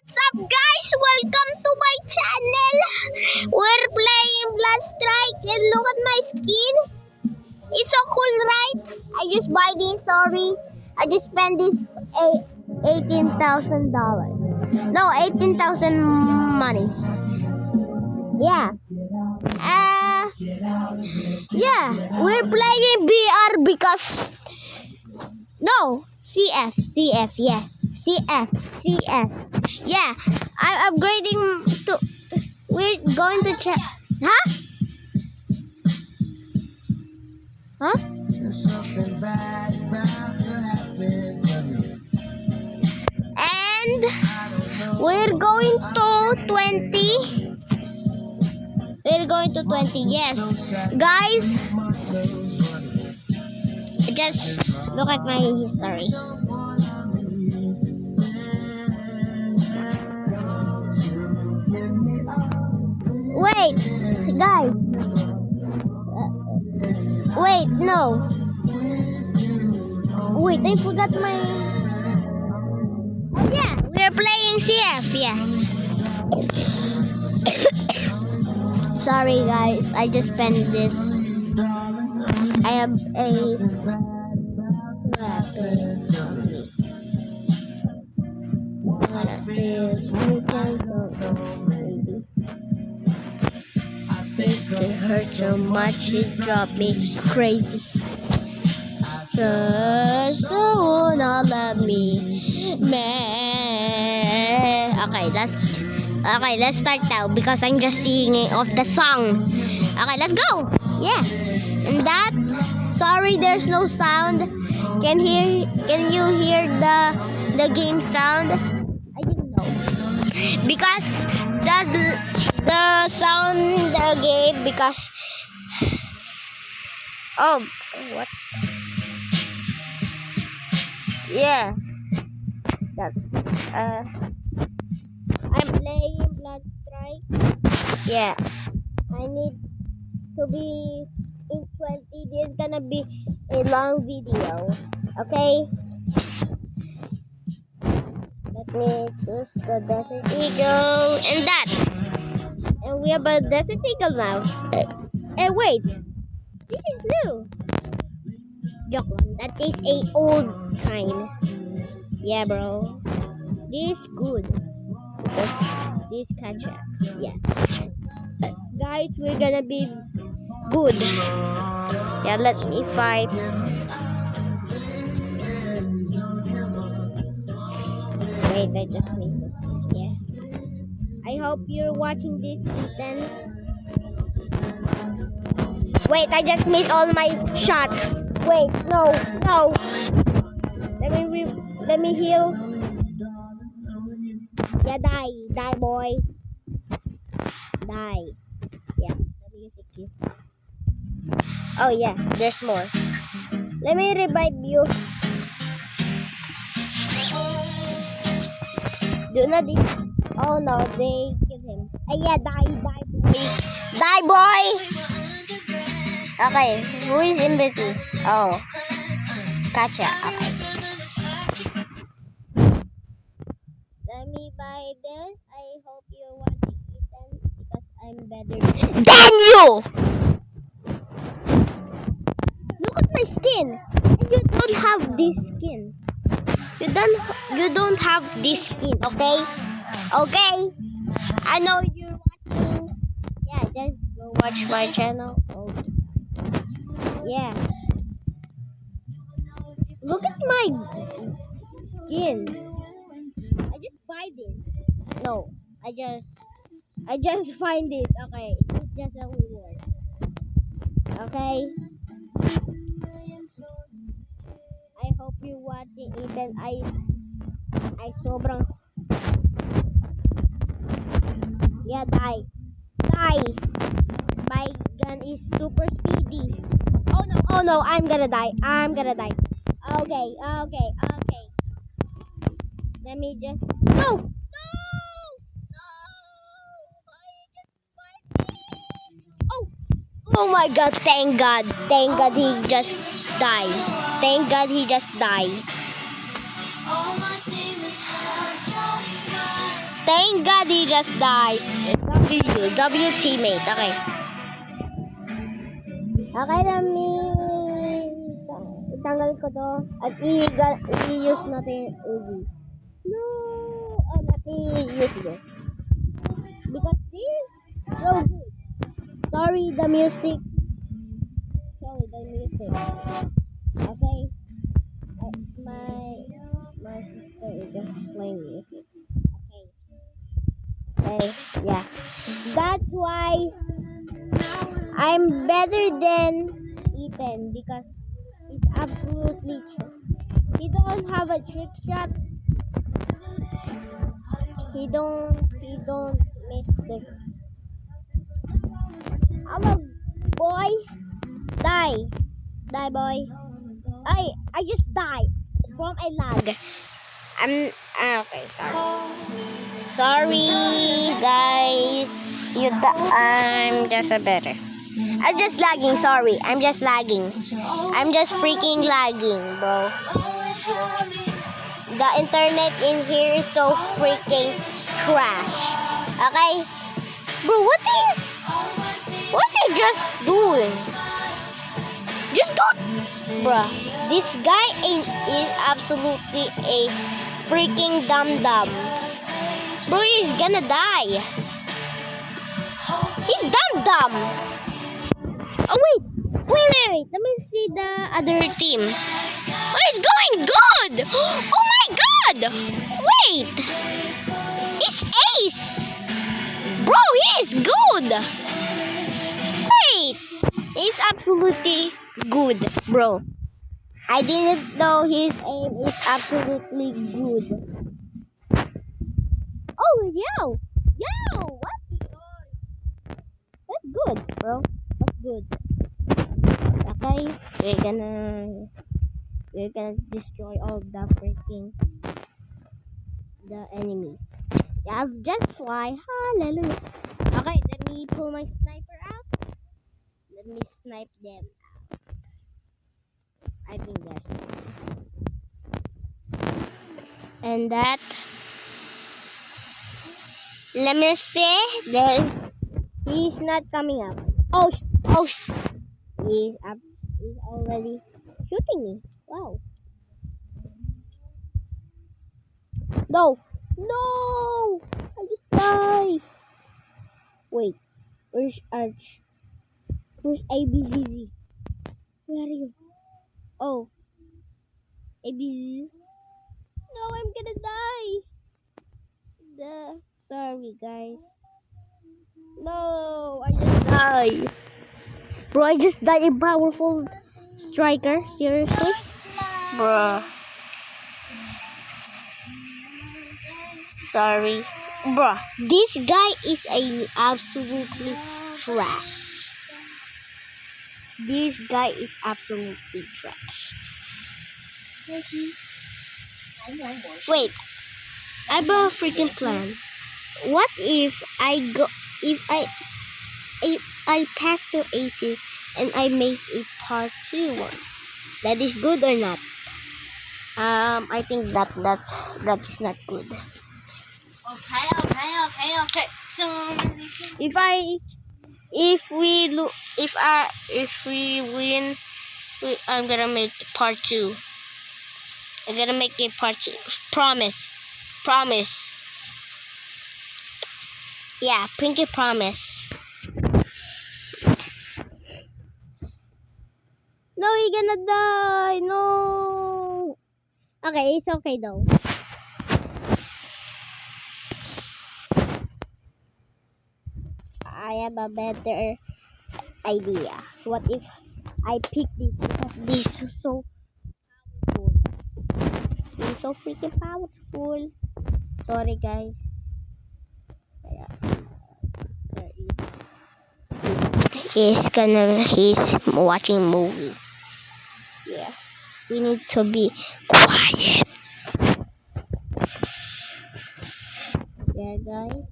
What's up guys? Welcome to my channel. We're playing Blood Strike and look at my skin. It's so cool, right? I just buy this, sorry. I just spent this $18,000. No, 18,000 money. Yeah. Yeah, we're playing BR because no, CF, yes. CF. Yeah, I'm upgrading to. We're going to check. Huh? Huh? And we're going to 20. We're going to 20. Yes, guys. Just look at my history. Wait, guys. Wait, no. Wait, I forgot my. Oh yeah, we're playing CF. Yeah. Sorry, guys. I just spent this. I have a. It hurt so much it dropped me crazy. Just don't love me, man. Okay, let's start now because I'm just singing off the song. Okay, let's go. Yeah, and that. Sorry, there's no sound. Can you hear the game sound? I didn't know because the sound the game because oh what yeah that I'm playing Blood Strike. Yeah, I need to be in 20. This is gonna be a long video. Okay, let me choose the Desert Eagle and that. And we have a Desert Eagle now. And wait, this is new. Joke lang. That is a old time. Yeah, bro. This is good. This catcher. Yeah. Guys, we're gonna be good. Yeah, let me fight. Wait, I just missed it. Yeah. I hope you're watching this, Ethan. Wait, I just missed all my shots. Wait, no. Let me heal. Yeah, die, boy. Die. Yeah, the music is. Oh yeah, there's more. Let me revive you. Do not. Oh no, they kill him. Yeah, die, boy. Die, boy. Okay, who is MVP? Oh, gotcha. Okay. Let me buy this. I hope you're watching Ethan because I'm better than you. Look at my skin. And you don't have this skin. You don't have this skin. Okay. Okay. I know you're watching. Yeah, just go watch my channel. Oh. Yeah. Look at my skin. I just buy this. No, I just find this. Okay, it's just a reward. Okay. I hope you're watching Ethan. I sobrang. Yeah, die. My gun is super speedy. Oh no, I'm gonna die. Okay. Let me just. No! Oh! Oh my god, thank God. He just died. All my demons have your smile. Thank God he just died. W teammate. Okay. Okay, Rami. Itanggal ko to. At i-use natin yung Uzi. No! Oh, let me use this. Because this is so good. Sorry, the music. Okay. My sister is just playing music. Okay. Okay. Yeah. That's why I'm better than Ethan because he's absolutely true. He don't have a trick shot. He don't miss the. Hello, boy. Die, boy. I just died from a lag. Okay. Sorry, guys. I'm just a better. I'm just lagging. Sorry, I'm just lagging. I'm just freaking lagging, bro. The internet in here is so freaking trash. Okay, bro. What they just doing? Just go, bro. This guy is absolutely a freaking dumb. Bro, he's gonna die. He's dumb. Oh wait. Let me see the other team. Oh, it's going good. Oh my God. Wait. It's Ace. Bro, he is good. Wait. He's absolutely good, bro. I didn't know his aim is absolutely good. Oh, yo. That's good, bro. That's good. Okay, we're gonna destroy all the freaking the enemies. Yeah, just fly. Hallelujah. Okay, let me pull my sniper out. Let me snipe them. I think that's and that. Let me see. He's not coming up. Oh, he's up. He's already shooting me. Wow. No. I just died. Wait. Where's Arch? Where's ABZZ? Where are you? Oh. ABZZ. No, I'm gonna die. Sorry, guys. No, I just died. Bro, I just died a powerful striker. Seriously? Bro. Sorry. Bro, this guy is absolutely trash. This guy is absolutely trash. Wait, I have a freaking plan. What if if I pass to 80 and I make a part 2 one? That is good or not? I think that's not good. Okay. So if we win, I'm gonna make part 2. I'm gonna make a part 2. Promise. Yeah, pinky promise. Yes. No, you're gonna die. No. Okay, it's okay though. I have a better idea. What if I pick this because this is so powerful. This is so freaking powerful. Sorry guys. He's watching movie. Yeah. We need to be quiet. Yeah guys.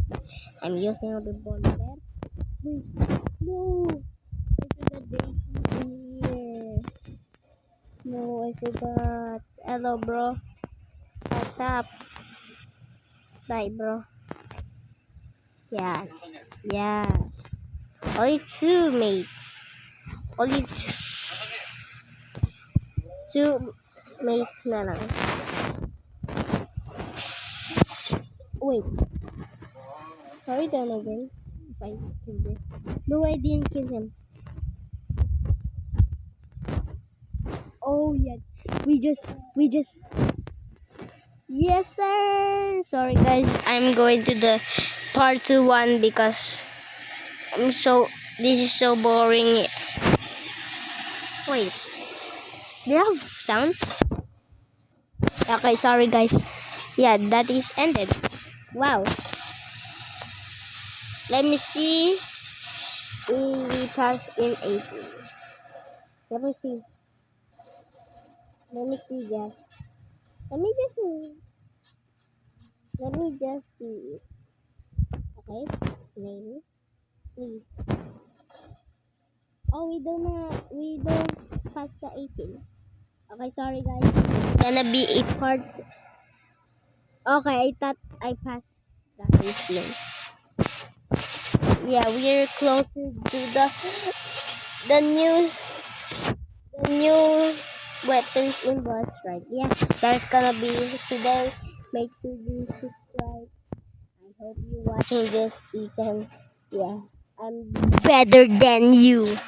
I'm using a revolver. Wait. No. I forgot they in here. No, I forgot. Hello bro. What's up? Bye bro. Yeah. Yes. Only two mates. Only two mates na lang. Wait. Sorry, Donovan. If I kill this. No, I didn't kill him. Oh, yeah. We just. Yes, sir. Sorry, guys. I'm going to the part 1 because this is so boring. Wait. Do you have sounds? Okay, sorry, guys. Yeah, that is ended. Wow. Let me see. We passed in 18. Let me see. Let me see, guys. Let me just see. Let me just see. Okay. Name. Please. Oh, we don't pass the 18. Okay, sorry, guys. Gonna be a part. Okay, I thought I passed the 18. Yeah, we're closer to the new the new weapons in boss, right? Yeah, that's gonna be today. Make sure you subscribe. I hope you're watching this, Ethan. Yeah, I'm better than you.